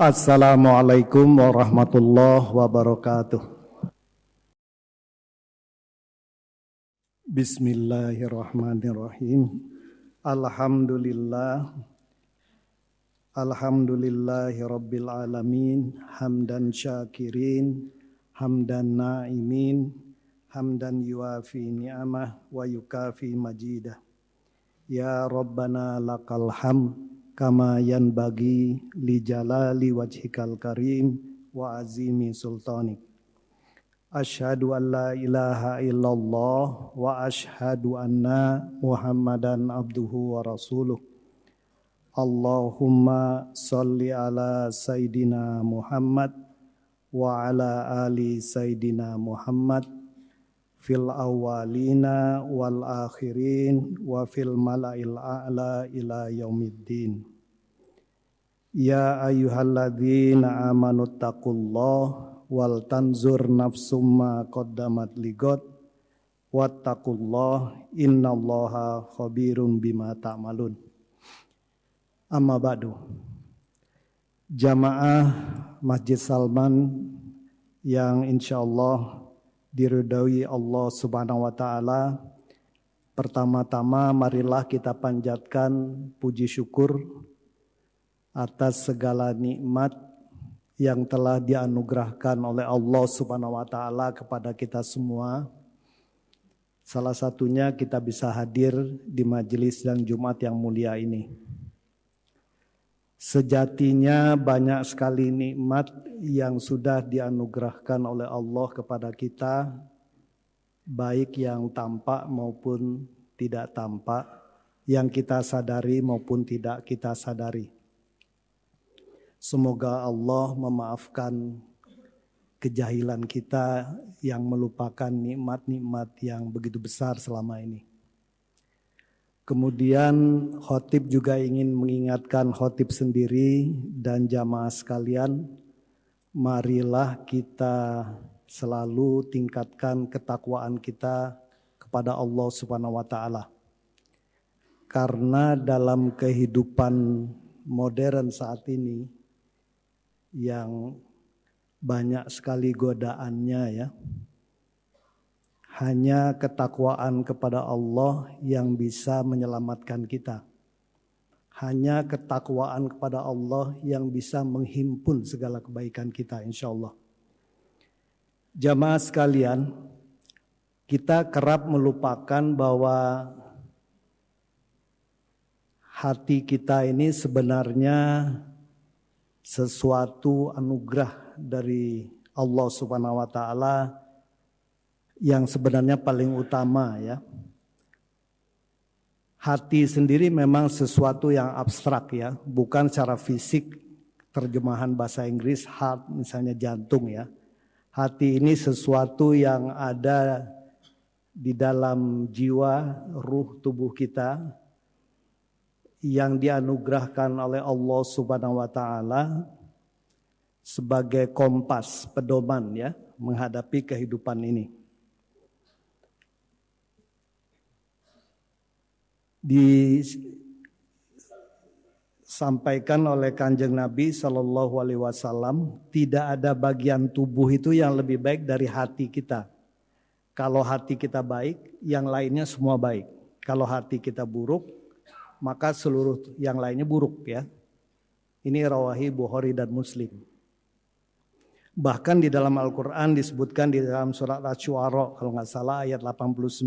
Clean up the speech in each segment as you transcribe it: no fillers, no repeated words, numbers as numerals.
Assalamualaikum warahmatullahi wabarakatuh. Bismillahirrahmanirrahim. Alhamdulillahi rabbil alamin. Hamdan syakirin, hamdan na'imin, hamdan yuafi ni'amah wa yukafi majidah. Ya Rabbana lakal hamd kama yanbaghi li jalali wajhikal karim wa azimi sultanik. Asyhadu an la ilaha illallah wa asyhadu anna Muhammadan abduhu wa rasuluh. Allahumma salli ala Sayyidina Muhammad wa ala ali Sayyidina Muhammad fil awwalina wal akhirin wa fil mala'il a'la ila yaumiddin. Ya ayyuhalladzina amanu taqullaha wal tanzur nafsum ma qaddamat ligot wattaqullah innallaha khabirum bima ta'malun. Amma ba'du. Jamaah Masjid Salman yang insyaallah diridhoi Allah Subhanahu wa taala, pertama-tama marilah kita panjatkan puji syukur atas segala nikmat yang telah dianugerahkan oleh Allah Subhanahu wa taala kepada kita semua. Salah satunya kita bisa hadir di majelis dan Jumat yang mulia ini. Sejatinya banyak sekali nikmat yang sudah dianugerahkan oleh Allah kepada kita, baik yang tampak maupun tidak tampak, yang kita sadari maupun tidak kita sadari. Semoga Allah memaafkan kejahilan kita yang melupakan nikmat-nikmat yang begitu besar selama ini. Kemudian khotib juga ingin mengingatkan khotib sendiri dan jamaah sekalian, marilah kita selalu tingkatkan ketakwaan kita kepada Allah Subhanahu wa taala. Karena dalam kehidupan modern saat ini yang banyak sekali godaannya ya. Hanya ketakwaan kepada Allah yang bisa menyelamatkan kita. Hanya ketakwaan kepada Allah yang bisa menghimpun segala kebaikan kita insyaallah. Jamaah sekalian, kita kerap melupakan bahwa hati kita ini sebenarnya sesuatu anugerah dari Allah Subhanahu wa taala yang sebenarnya paling utama ya. Hati sendiri memang sesuatu yang abstrak ya, bukan secara fisik, terjemahan bahasa Inggris heart misalnya jantung ya. Hati ini sesuatu yang ada di dalam jiwa, ruh tubuh kita, yang dianugerahkan oleh Allah Subhanahu wa taala sebagai kompas pedoman ya menghadapi kehidupan ini. Disampaikan oleh Kanjeng Nabi Shallallahu alaihi wasallam, tidak ada bagian tubuh itu yang lebih baik dari hati kita. Kalau hati kita baik, yang lainnya semua baik. Kalau hati kita buruk, maka seluruh yang lainnya buruk ya. Ini rawahi Bukhari dan Muslim. Bahkan di dalam Al-Quran disebutkan di dalam surat Asy-Syu'ara kalau nggak salah ayat 89.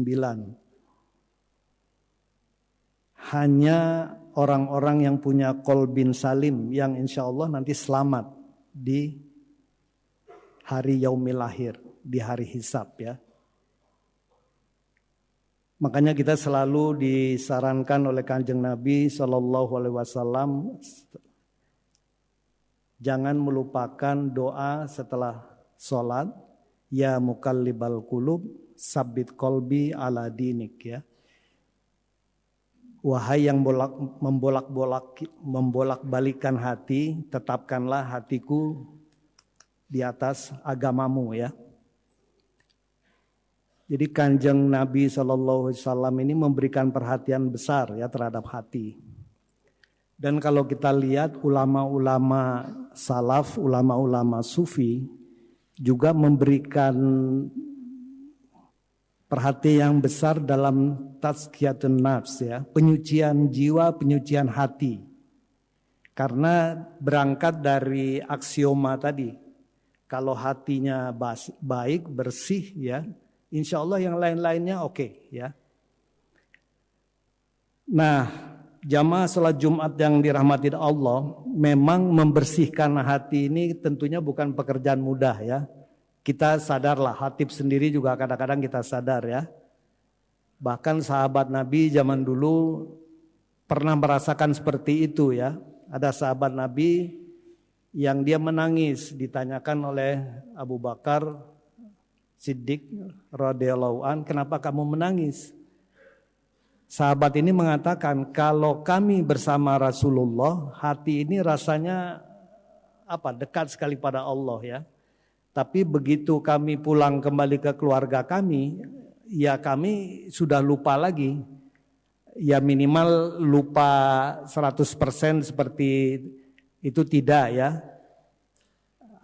Hanya orang-orang yang punya qalbin salim yang insya Allah nanti selamat di hari yaumil akhir, di hari hisab ya. Makanya kita selalu disarankan oleh Kanjeng Nabi Shallallahu alaihi wasallam jangan melupakan doa setelah sholat, ya mukallibal qulub sabbit qalbi ala dinik ya. Wahai yang membolak-balikan hati, tetapkanlah hatiku di atas agamamu ya. Jadi Kanjeng Nabi SAW ini memberikan perhatian besar ya terhadap hati. Dan kalau kita lihat ulama-ulama salaf, ulama-ulama sufi juga memberikan perhatian yang besar dalam tazkiyatun nafs ya, penyucian jiwa, penyucian hati. Karena berangkat dari aksioma tadi, kalau hatinya baik, bersih ya, insya Allah yang lain-lainnya oke ya. Nah, jamaah sholat Jumat yang dirahmati Allah, memang membersihkan hati ini tentunya bukan pekerjaan mudah ya. Kita sadarlah, Hatib sendiri juga kadang-kadang kita sadar ya. Bahkan sahabat Nabi zaman dulu pernah merasakan seperti itu ya. Ada sahabat Nabi yang dia menangis, ditanyakan oleh Abu Bakar Siddiq radhiyallahu an, kenapa kamu menangis? Sahabat ini mengatakan, kalau kami bersama Rasulullah, hati ini rasanya dekat sekali pada Allah ya. Tapi begitu kami pulang kembali ke keluarga kami, ya kami sudah lupa lagi. Ya minimal lupa 100% seperti itu tidak ya.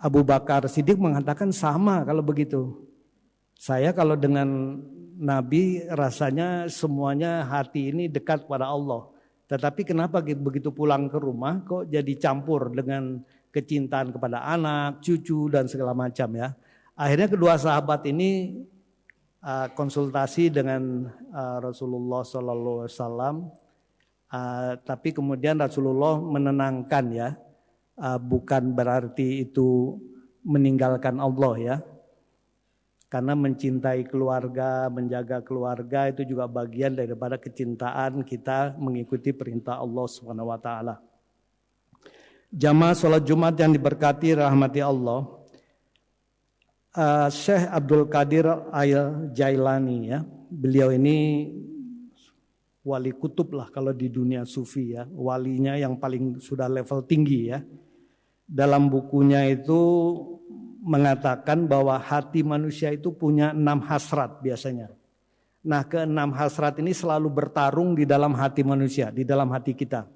Abu Bakar Siddiq mengatakan sama kalau begitu. Saya kalau dengan Nabi rasanya semuanya hati ini dekat pada Allah. Tetapi kenapa begitu pulang ke rumah kok jadi campur dengan kecintaan kepada anak, cucu dan segala macam ya. Akhirnya kedua sahabat ini konsultasi dengan Rasulullah SAW, tapi kemudian Rasulullah menenangkan ya, bukan berarti itu meninggalkan Allah ya, karena mencintai keluarga, menjaga keluarga itu juga bagian daripada kecintaan kita mengikuti perintah Allah SWT. Jamaah sholat Jumat yang diberkati rahmati Allah, Syekh Abdul Qadir Al-Jailani ya, beliau ini wali kutub lah kalau di dunia sufi ya, walinya yang paling sudah level tinggi ya. Dalam bukunya itu mengatakan bahwa hati manusia itu punya 6 hasrat biasanya. Nah, ke-6 hasrat ini selalu bertarung di dalam hati manusia, di dalam hati kita.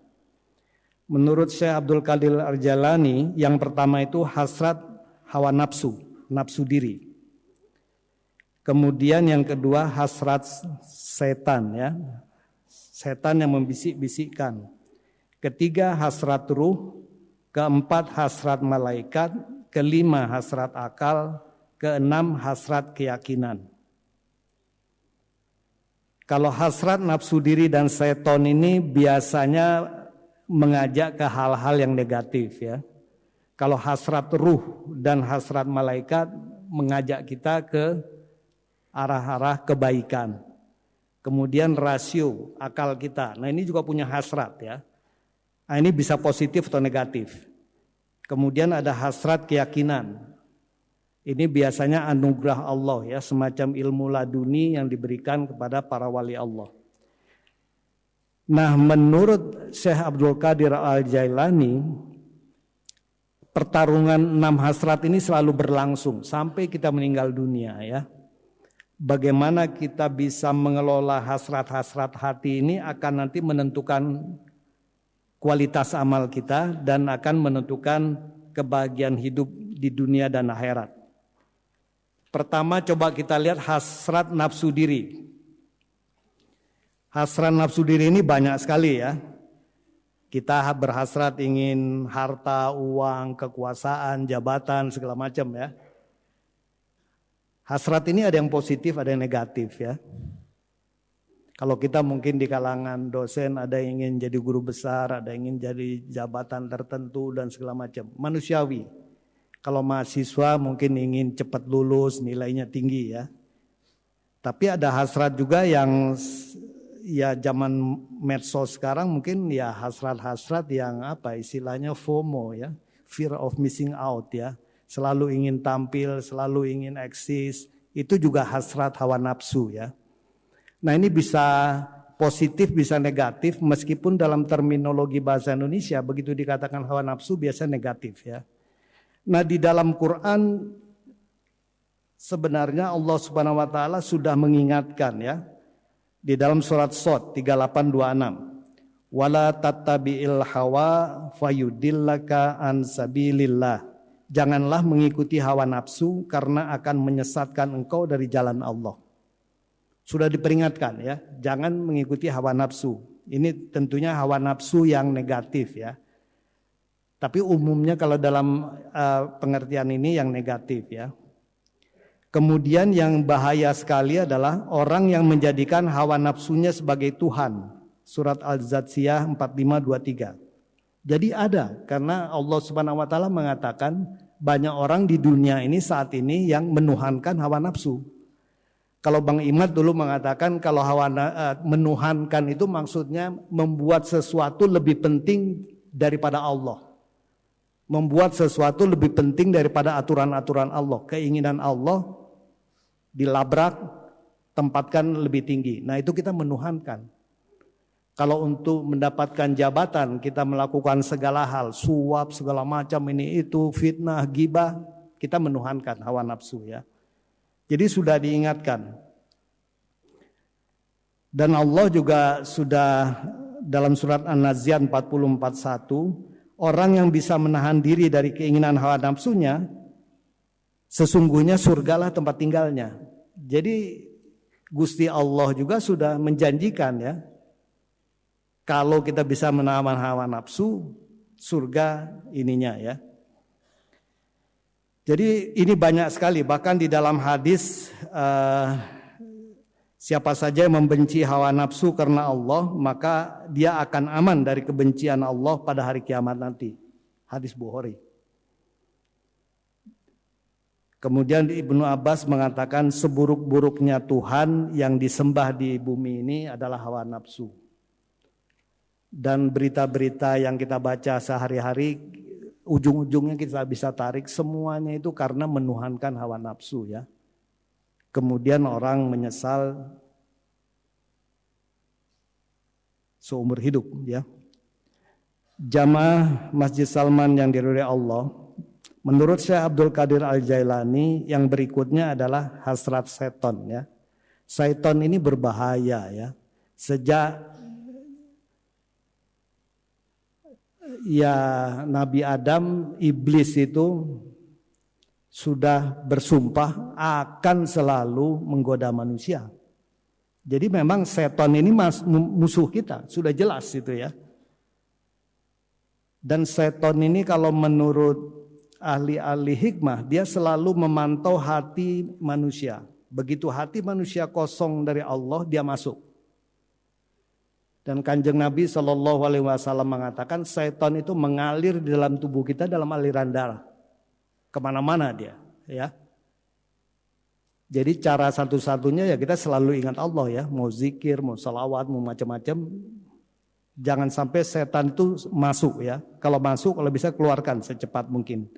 Menurut Syekh Abdul Qadir Al-Jailani, yang pertama itu hasrat hawa nafsu, nafsu diri. Kemudian yang kedua hasrat setan ya, setan yang membisik-bisikkan. Ketiga hasrat ruh, keempat hasrat malaikat, kelima hasrat akal, keenam hasrat keyakinan. Kalau hasrat nafsu diri dan setan ini biasanya mengajak ke hal-hal yang negatif ya. Kalau hasrat ruh dan hasrat malaikat mengajak kita ke arah-arah kebaikan. Kemudian rasio akal kita. Nah ini juga punya hasrat ya. Nah, ini bisa positif atau negatif. Kemudian ada hasrat keyakinan. Ini biasanya anugerah Allah ya, semacam ilmu laduni yang diberikan kepada para wali Allah. Nah menurut Syekh Abdul Qadir Al-Jailani, pertarungan 6 hasrat ini selalu berlangsung sampai kita meninggal dunia ya. Bagaimana kita bisa mengelola hasrat-hasrat hati ini akan nanti menentukan kualitas amal kita dan akan menentukan kebahagiaan hidup di dunia dan akhirat. Pertama coba kita lihat hasrat nafsu diri. Hasrat nafsu diri ini banyak sekali ya. Kita berhasrat ingin harta, uang, kekuasaan, jabatan, segala macam ya. Hasrat ini ada yang positif, ada yang negatif ya. Kalau kita mungkin di kalangan dosen ada yang ingin jadi guru besar, ada yang ingin jadi jabatan tertentu dan segala macam. Manusiawi. Kalau mahasiswa mungkin ingin cepat lulus, nilainya tinggi ya. Tapi ada hasrat juga yang ya zaman medsos sekarang mungkin ya hasrat-hasrat yang istilahnya FOMO ya, fear of missing out ya. Selalu ingin tampil, selalu ingin eksis, itu juga hasrat hawa nafsu ya. Nah ini bisa positif, bisa negatif, meskipun dalam terminologi bahasa Indonesia begitu dikatakan hawa nafsu biasa negatif ya. Nah di dalam Quran sebenarnya Allah Subhanahu wa taala sudah mengingatkan ya. Di dalam surat Shad 3826. Wala tattabi'il hawa fayudillaka an sabilillah. Janganlah mengikuti hawa nafsu karena akan menyesatkan engkau dari jalan Allah. Sudah diperingatkan ya, jangan mengikuti hawa nafsu. Ini tentunya hawa nafsu yang negatif ya. Tapi umumnya kalau dalam pengertian ini yang negatif ya. Kemudian yang bahaya sekali adalah orang yang menjadikan hawa nafsunya sebagai Tuhan. Surat Al-Zatsiyah 45:23. Jadi ada, karena Allah Subhanahu wa taala mengatakan banyak orang di dunia ini saat ini yang menuhankan hawa nafsu. Kalau Bang Imad dulu mengatakan kalau menuhankan itu maksudnya membuat sesuatu lebih penting daripada Allah. Membuat sesuatu lebih penting daripada aturan-aturan Allah. Keinginan Allah dilabrak, tempatkan lebih tinggi. Nah itu kita menuhankan. Kalau untuk mendapatkan jabatan kita melakukan segala hal, suap segala macam ini itu, fitnah, ghibah, kita menuhankan hawa nafsu ya. Jadi sudah diingatkan. Dan Allah juga sudah dalam surat An-Nazi'at 40:41, orang yang bisa menahan diri dari keinginan hawa nafsunya, sesungguhnya surgalah tempat tinggalnya. Jadi Gusti Allah juga sudah menjanjikan ya, kalau kita bisa menahan hawa nafsu, surga ininya ya. Jadi ini banyak sekali, bahkan di dalam hadis siapa saja yang membenci hawa nafsu karena Allah, maka dia akan aman dari kebencian Allah pada hari kiamat nanti. Hadis Bukhari. Kemudian Ibnu Abbas mengatakan seburuk-buruknya Tuhan yang disembah di bumi ini adalah hawa nafsu. Dan berita-berita yang kita baca sehari-hari, ujung-ujungnya kita bisa tarik semuanya itu karena menuhankan hawa nafsu ya. Kemudian orang menyesal seumur hidup ya. Jamaah Masjid Salman yang diridhoi Allah, menurut Syekh Abdul Qadir Al-Jailani yang berikutnya adalah hasrat seton ya. Seton ini berbahaya ya. Sejak ya Nabi Adam, iblis itu sudah bersumpah akan selalu menggoda manusia. Jadi memang setan ini musuh kita, sudah jelas itu ya. Dan setan ini kalau menurut ahli-ahli hikmah, dia selalu memantau hati manusia. Begitu hati manusia kosong dari Allah, dia masuk. Dan Kanjeng Nabi SAW mengatakan setan itu mengalir di dalam tubuh kita dalam aliran darah. Kemana-mana dia ya. Jadi cara satu-satunya ya kita selalu ingat Allah ya. Mau zikir, mau salawat, mau macam-macam. Jangan sampai setan itu masuk ya. Kalau masuk, kalau bisa keluarkan secepat mungkin.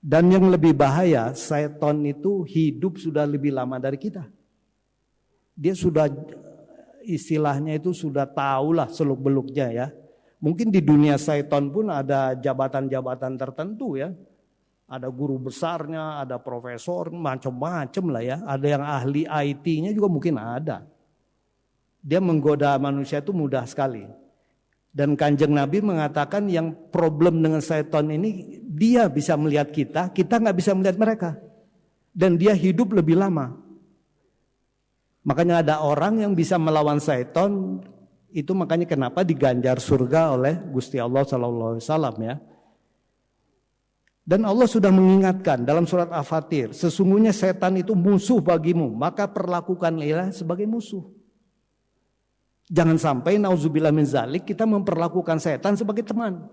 Dan yang lebih bahaya, setan itu hidup sudah lebih lama dari kita. Dia sudah istilahnya itu sudah tahulah seluk-beluknya ya. Mungkin di dunia setan pun ada jabatan-jabatan tertentu ya. Ada guru besarnya, ada profesor, macam-macam lah ya. Ada yang ahli IT-nya juga mungkin ada. Dia menggoda manusia itu mudah sekali. Dan Kanjeng Nabi mengatakan yang problem dengan setan ini, dia bisa melihat kita, kita nggak bisa melihat mereka. Dan dia hidup lebih lama. Makanya ada orang yang bisa melawan setan, itu makanya kenapa diganjar surga oleh Gusti Allah SAW ya. Dan Allah sudah mengingatkan dalam surat Al-Fatir, sesungguhnya setan itu musuh bagimu, maka perlakukanlah sebagai musuh. Jangan sampai nauzubillah min zalik kita memperlakukan setan sebagai teman.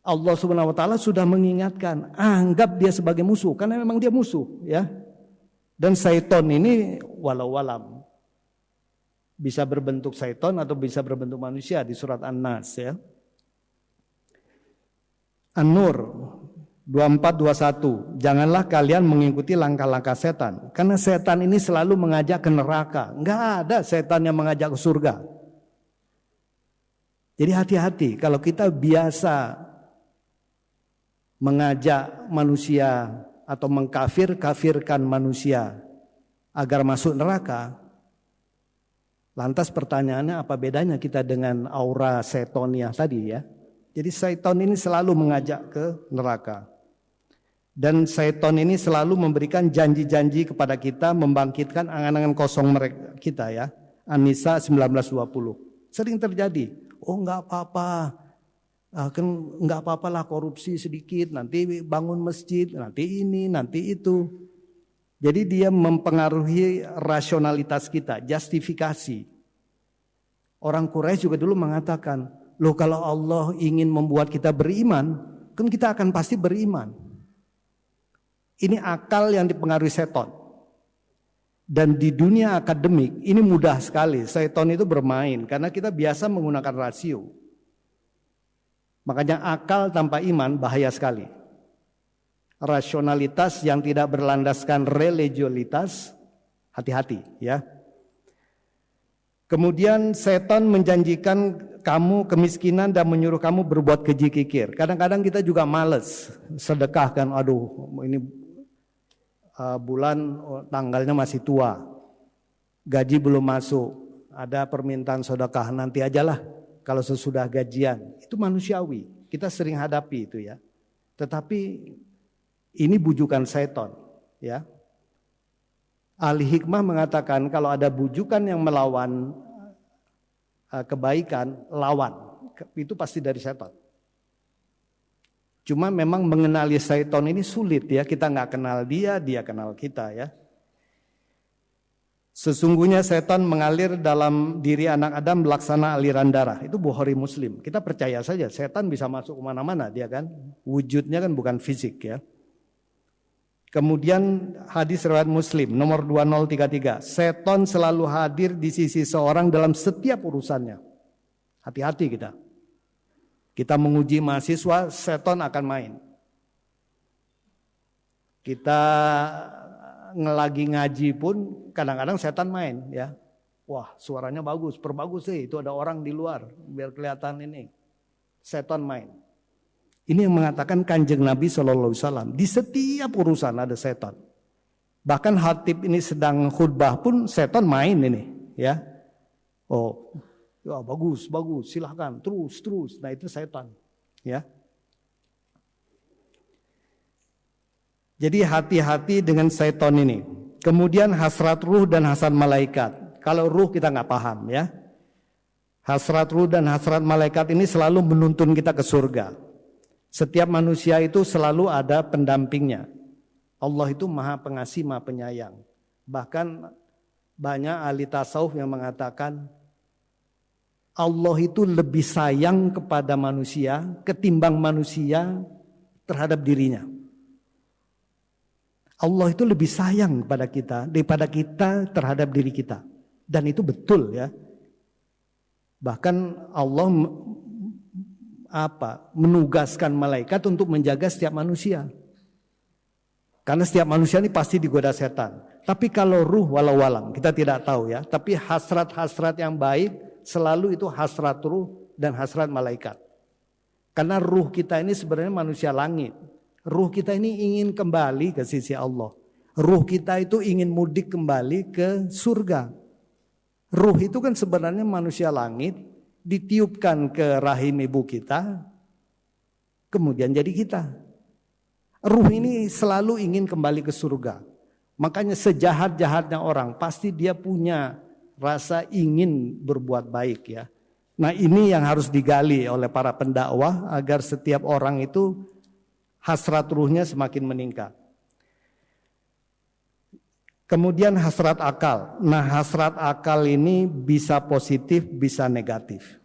Allah Subhanahu wa taala sudah mengingatkan, anggap dia sebagai musuh karena memang dia musuh ya. Dan setan ini walau-walam bisa berbentuk setan atau bisa berbentuk manusia di surat An-Nas ya. An-Nur 24:21. Janganlah kalian mengikuti langkah-langkah setan, karena setan ini selalu mengajak ke neraka. Enggak ada setan yang mengajak ke surga. Jadi hati-hati kalau kita biasa mengajak manusia atau mengkafirkan manusia agar masuk neraka, Lantas pertanyaannya apa bedanya kita dengan aura setonia tadi ya? Jadi seton ini selalu mengajak ke neraka. Dan seton ini selalu memberikan janji-janji kepada kita, membangkitkan angan-angan kosong mereka kita ya. An-Nisa 19:20. Sering terjadi. Oh enggak apa-apa. Kan enggak apa-apa lah korupsi sedikit, nanti bangun masjid, nanti ini, nanti itu. Jadi dia mempengaruhi rasionalitas kita, justifikasi. Orang Quraisy juga dulu mengatakan, loh kalau Allah ingin membuat kita beriman, kan kita akan pasti beriman. Ini akal yang dipengaruhi seton. Dan di dunia akademik ini mudah sekali, seton itu bermain karena kita biasa menggunakan rasio. Makanya akal tanpa iman bahaya sekali. Rasionalitas yang tidak berlandaskan religiolitas, hati-hati ya. Kemudian setan menjanjikan kamu kemiskinan dan menyuruh kamu berbuat keji kikir. Kadang-kadang kita juga males sedekah kan, aduh ini bulan tanggalnya masih tua, gaji belum masuk, ada permintaan sedekah nanti ajalah kalau sesudah gajian. Itu manusiawi, kita sering hadapi itu ya. Tetapi ini bujukan seton ya. Ahli hikmah mengatakan kalau ada bujukan yang melawan kebaikan, lawan. Itu pasti dari seton. Cuma memang mengenali seton ini sulit ya. Kita nggak kenal dia, dia kenal kita ya. Sesungguhnya setan mengalir dalam diri anak Adam melaksana aliran darah. Itu Bukhari Muslim. Kita percaya saja setan bisa masuk kemana-mana dia kan. Wujudnya kan bukan fisik ya. Kemudian hadis riwayat Muslim nomor 2033. Setan selalu hadir di sisi seorang dalam setiap urusannya. Hati-hati kita. Kita menguji mahasiswa, setan akan main. Kita lagi ngaji pun kadang-kadang setan main ya. Wah, suaranya bagus, perbagus sih. Itu ada orang di luar biar kelihatan ini. Setan main. Ini yang mengatakan Kanjeng Nabi SAW. Di setiap urusan ada setan. Bahkan khatib ini sedang khutbah pun setan main ini, ya. Oh, ya bagus, silahkan, terus. Nah itu setan, ya. Jadi hati-hati dengan setan ini. Kemudian hasrat ruh dan hasrat malaikat. Kalau ruh kita nggak paham, ya. Hasrat ruh dan hasrat malaikat ini selalu menuntun kita ke surga. Setiap manusia itu selalu ada pendampingnya. Allah itu maha pengasih, maha penyayang. Bahkan banyak ahli tasawuf yang mengatakan Allah itu lebih sayang kepada manusia ketimbang manusia terhadap dirinya. Allah itu lebih sayang kepada kita daripada kita terhadap diri kita. Dan itu betul ya. Bahkan Allah menugaskan malaikat untuk menjaga setiap manusia. Karena setiap manusia ini pasti digoda setan. Tapi kalau ruh walau alam, kita tidak tahu ya. Tapi hasrat-hasrat yang baik selalu itu hasrat ruh dan hasrat malaikat. Karena ruh kita ini sebenarnya manusia langit. Ruh kita ini ingin kembali ke sisi Allah. Ruh kita itu ingin mudik kembali ke surga. Ruh itu kan sebenarnya manusia langit. Ditiupkan ke rahim ibu kita, kemudian jadi kita. Ruh ini selalu ingin kembali ke surga. Makanya sejahat-jahatnya orang, pasti dia punya rasa ingin berbuat baik ya. Nah ini yang harus digali oleh para pendakwah agar setiap orang itu hasrat ruhnya semakin meningkat. Kemudian hasrat akal. Nah hasrat akal ini bisa positif, bisa negatif.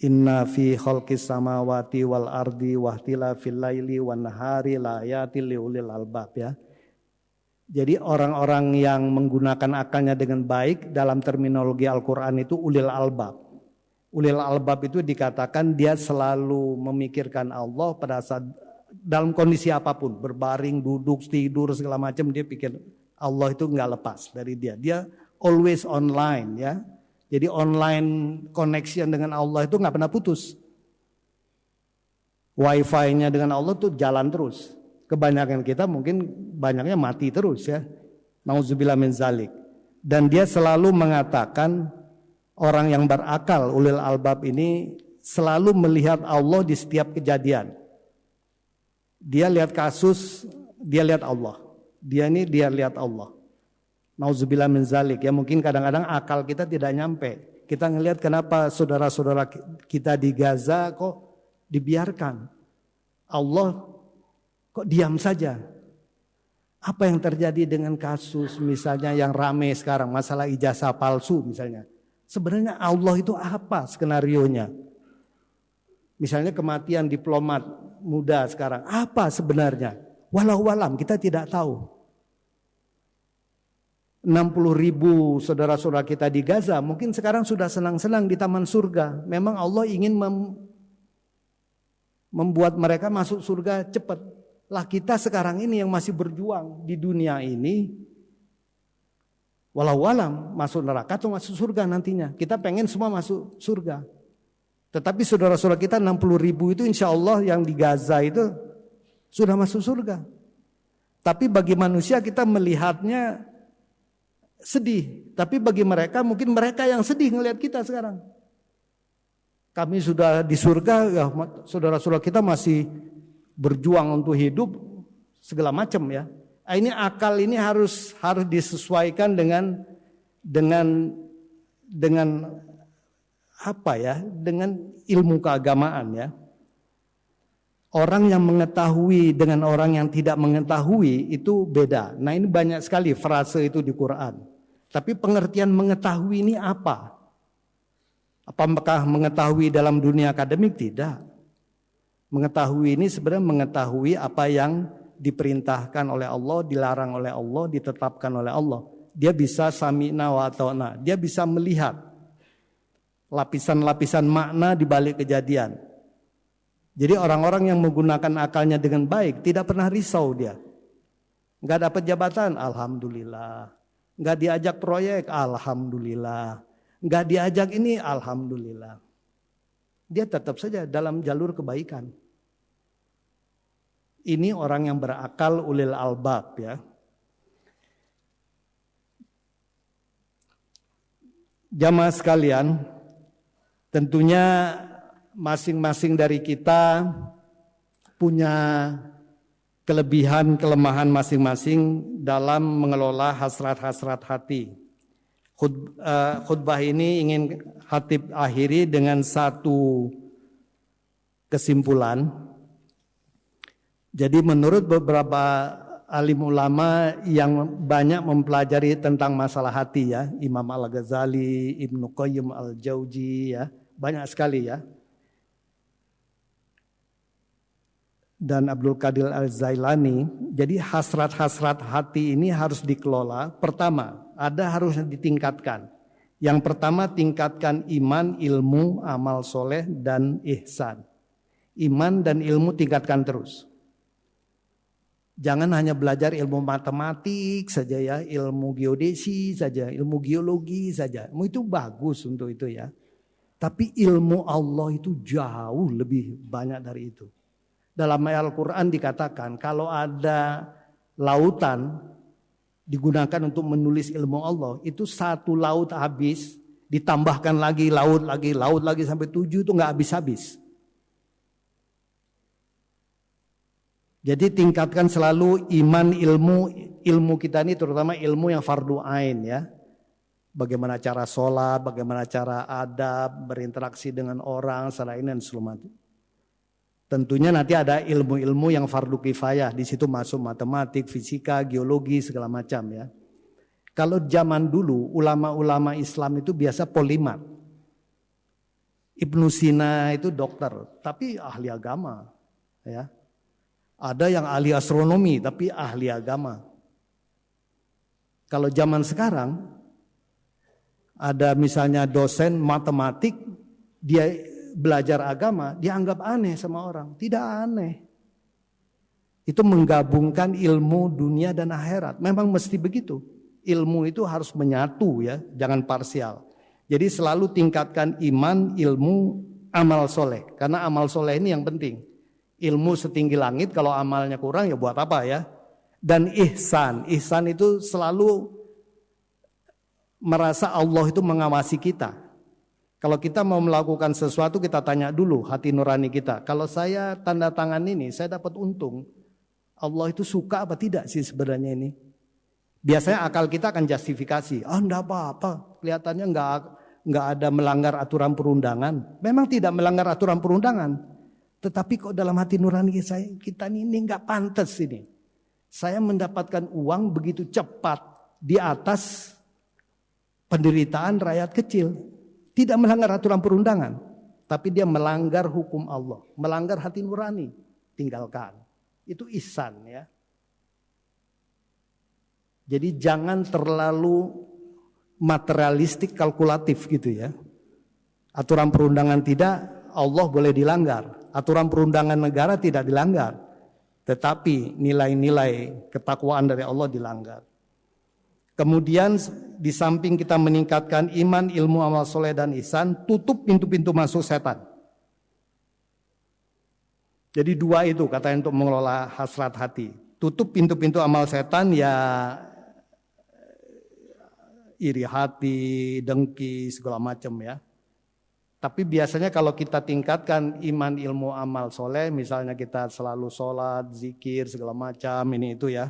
Inna fi khalqis samawati wal ardi wahtilafil laili wan nahari laayatil liulil albab ya. Jadi orang-orang yang menggunakan akalnya dengan baik dalam terminologi Al-Qur'an itu ulil albab. Ulil albab itu dikatakan dia selalu memikirkan Allah pada saat dalam kondisi apapun, berbaring, duduk, tidur, segala macam dia pikir Allah itu nggak lepas dari dia. Dia always online ya. Jadi online connection dengan Allah itu nggak pernah putus. Wifi-nya dengan Allah tuh jalan terus. Kebanyakan kita mungkin banyaknya mati terus ya. Nauzubillah min zalik. Dan dia selalu mengatakan orang yang berakal ulil albab ini selalu melihat Allah di setiap kejadian. Dia lihat kasus, dia lihat Allah. Dia lihat Allah. Nauzubillah min zalik. Ya mungkin kadang-kadang akal kita tidak nyampe. Kita ngelihat kenapa saudara-saudara kita di Gaza kok dibiarkan. Allah kok diam saja. Apa yang terjadi dengan kasus misalnya yang rame sekarang, masalah ijazah palsu misalnya. Sebenarnya Allah itu apa skenarionya? Misalnya kematian diplomat muda sekarang, apa sebenarnya? Walau alam kita tidak tahu. 60.000 saudara-saudara kita di Gaza mungkin sekarang sudah senang-senang di taman surga. Memang Allah ingin membuat mereka masuk surga cepat. Lah kita sekarang ini yang masih berjuang di dunia ini, walau alam masuk neraka atau masuk surga nantinya. Kita pengen semua masuk surga. Tetapi saudara-saudara kita 60.000 itu insya Allah yang di Gaza itu sudah masuk surga. Tapi bagi manusia kita melihatnya sedih. Tapi bagi mereka mungkin mereka yang sedih ngelihat kita sekarang. Kami sudah di surga, ya, saudara-saudara kita masih berjuang untuk hidup segala macam ya. Ini akal ini harus disesuaikan dengan apa ya? Dengan ilmu keagamaan ya. Orang yang mengetahui dengan orang yang tidak mengetahui itu beda. Nah, ini banyak sekali frase itu di Quran. Tapi pengertian mengetahui ini apa? Apakah mengetahui dalam dunia akademik? Tidak. Mengetahui ini sebenarnya mengetahui apa yang diperintahkan oleh Allah, dilarang oleh Allah, ditetapkan oleh Allah. Dia bisa sami'na wa ata'na. Dia bisa melihat lapisan-lapisan makna di balik kejadian. Jadi orang-orang yang menggunakan akalnya dengan baik tidak pernah risau dia. Enggak dapat jabatan, alhamdulillah. Enggak diajak proyek, alhamdulillah. Enggak diajak ini, alhamdulillah. Dia tetap saja dalam jalur kebaikan. Ini orang yang berakal ulil albab ya. Jamaah sekalian, tentunya masing-masing dari kita punya kelebihan, kelemahan masing-masing dalam mengelola hasrat-hasrat hati. Khutbah ini ingin khatib akhiri dengan satu kesimpulan. Jadi menurut beberapa alim ulama yang banyak mempelajari tentang masalah hati ya, Imam Al-Ghazali, Ibnu Qayyim Al-Jauzi ya, banyak sekali ya. Dan Abdul Qadir Al-Zailani. Jadi hasrat-hasrat hati ini harus dikelola. Pertama, harus ditingkatkan. Yang pertama tingkatkan iman, ilmu, amal soleh, dan ihsan. Iman dan ilmu tingkatkan terus. Jangan hanya belajar ilmu matematik saja ya, ilmu geodesi saja, ilmu geologi saja. Itu bagus untuk itu ya. Tapi ilmu Allah itu jauh lebih banyak dari itu. Dalam ayat Al-Quran dikatakan kalau ada lautan digunakan untuk menulis ilmu Allah, itu satu laut habis, ditambahkan lagi laut lagi sampai 7 itu nggak habis-habis. Jadi tingkatkan selalu iman, ilmu kita ini terutama ilmu yang fardu ain ya. Bagaimana cara sholat, bagaimana cara adab, berinteraksi dengan orang, selain dan seluruh. Tentunya nanti ada ilmu-ilmu yang fardu kifayah. Di situ masuk matematik, fisika, geologi, segala macam ya. Kalau zaman dulu ulama-ulama Islam itu biasa polimat. Ibnu Sina itu dokter, tapi ahli agama ya. Ada yang ahli astronomi tapi ahli agama. Kalau zaman sekarang ada misalnya dosen matematik, dia belajar agama, dianggap aneh sama orang. Tidak aneh. Itu menggabungkan ilmu dunia dan akhirat. Memang mesti begitu. Ilmu itu harus menyatu ya, jangan parsial. Jadi selalu tingkatkan iman, ilmu, amal soleh. Karena amal soleh ini yang penting. Ilmu setinggi langit, kalau amalnya kurang ya buat apa ya. Dan ihsan itu selalu merasa Allah itu mengawasi kita. Kalau kita mau melakukan sesuatu, kita tanya dulu hati nurani kita. Kalau saya tanda tangan ini, saya dapat untung. Allah itu suka apa tidak sih sebenarnya ini? Biasanya akal kita akan justifikasi. Enggak apa-apa, kelihatannya enggak ada melanggar aturan perundangan. Memang tidak melanggar aturan perundangan. Tetapi kok dalam hati nurani kita ini enggak pantas ini. Saya mendapatkan uang begitu cepat di atas penderitaan rakyat kecil. Tidak melanggar aturan perundangan, tapi dia melanggar hukum Allah, melanggar hati nurani, tinggalkan. Itu ihsan ya. Jadi jangan terlalu materialistik kalkulatif gitu ya. Aturan perundangan tidak, Allah boleh dilanggar. Aturan perundangan negara tidak dilanggar. Tetapi nilai-nilai ketakwaan dari Allah dilanggar. Kemudian di samping kita meningkatkan iman, ilmu, amal soleh dan ihsan, tutup pintu-pintu masuk setan. Jadi dua itu katanya untuk mengelola hasrat hati. Tutup pintu-pintu amal setan ya iri hati, dengki, segala macam ya. Tapi biasanya kalau kita tingkatkan iman, ilmu, amal soleh, misalnya kita selalu sholat, zikir, segala macam, ini itu ya.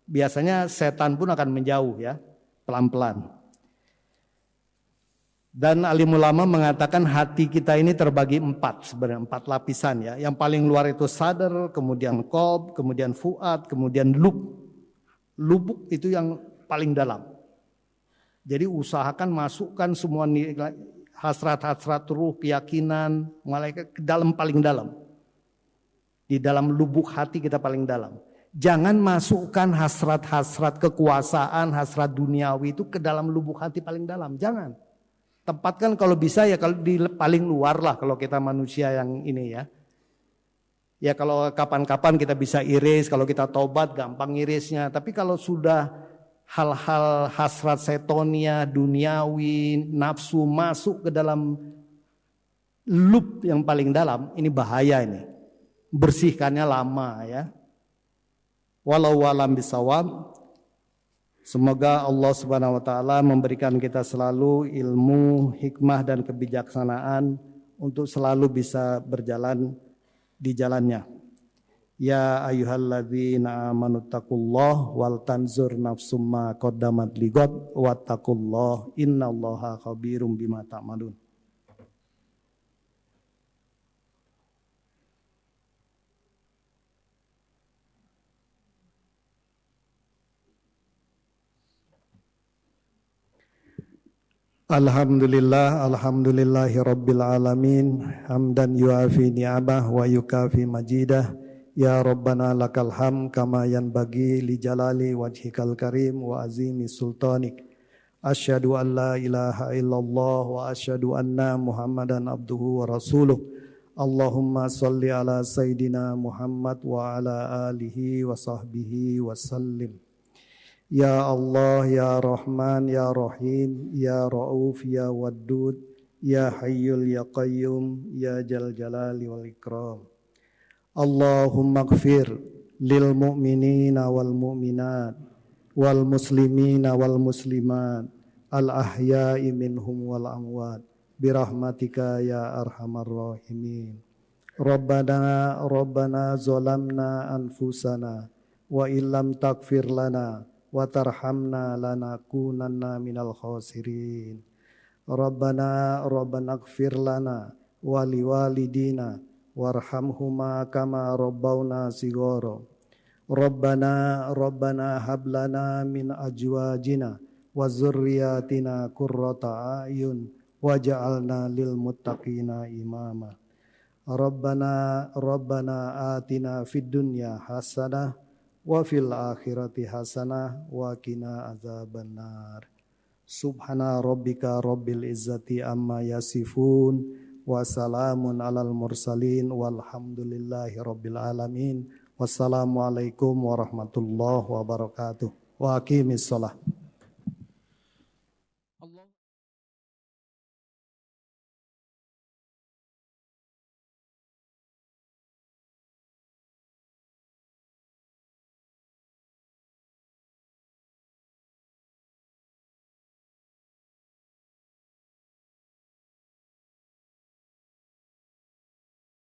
Biasanya setan pun akan menjauh ya, pelan-pelan. Dan alim ulama mengatakan hati kita ini terbagi sebenarnya 4 lapisan ya. Yang paling luar itu sadar, kemudian qalb, kemudian fuad, kemudian lubuk itu yang paling dalam. Jadi usahakan masukkan semua nilai, hasrat-hasrat ruh, keyakinan, malaikat ke dalam paling dalam. Di dalam lubuk hati kita paling dalam. Jangan masukkan hasrat-hasrat kekuasaan, hasrat duniawi itu ke dalam lubuk hati paling dalam. Jangan. Tempatkan kalau bisa ya kalau di paling luar lah kalau kita manusia yang ini ya. Ya kalau kapan-kapan kita bisa iris, kalau kita tobat gampang irisnya. Tapi kalau sudah hal-hal hasrat setonia, duniawi, nafsu masuk ke dalam lub yang paling dalam, ini bahaya ini. Bersihkannya lama ya. Walau alam bisawab. Semoga Allah Subhanahu wa taala memberikan kita selalu ilmu, hikmah dan kebijaksanaan untuk selalu bisa berjalan di jalannya. Ya ayyuhalladzina amanu taqullah wal tanzur nafsum ma qaddamat lighad wattaqullah innallaha khabirum bima ta'malun. Alhamdulillahi rabbil alamin hamdan yuafi ni'amah wa yukafi majidah ya rabbana lakal ham kama yanbaghi li jalali wajhikal karim wa azimi sultanik asyhadu an la ilaha illallah wa asyhadu anna muhammadan abduhu wa rasuluh Allahumma salli ala sayyidina Muhammad wa ala alihi wa sahbihi wa sallim. Ya Allah, Ya Rahman, Ya Rahim, Ya Ra'uf, Ya Waddud, Ya Hayyul, Ya Qayyum, Ya Jal Jalali wal Ikram. Allahumma gfir lil mu'minina wal mu'minat, wal muslimina wal muslimat, al ahya'i minhum wal amwat, birahmatika ya arhamar rahimin. Rabbana zolamna anfusana, wa illam takfir lana, wa tarhamna lanakunanna minal khasirin. Rabbana gfir lana wa liwalidina warhamhuma kama rabbawna sigoro. Rabbana hablana min ajwajina wa zurriyatina qurrata a'yun waj'alna lil muttaqina imama. Rabbana atina fid dunya hasanah wa fil akhirati hasanah wa qina azabannar. Subhana rabbika rabbil izzati amma yasifun wa salamun alal mursalin walhamdulillahi rabbil alamin. Wassalamualaikum warahmatullahi wabarakatuh. Wa aqimis shalah.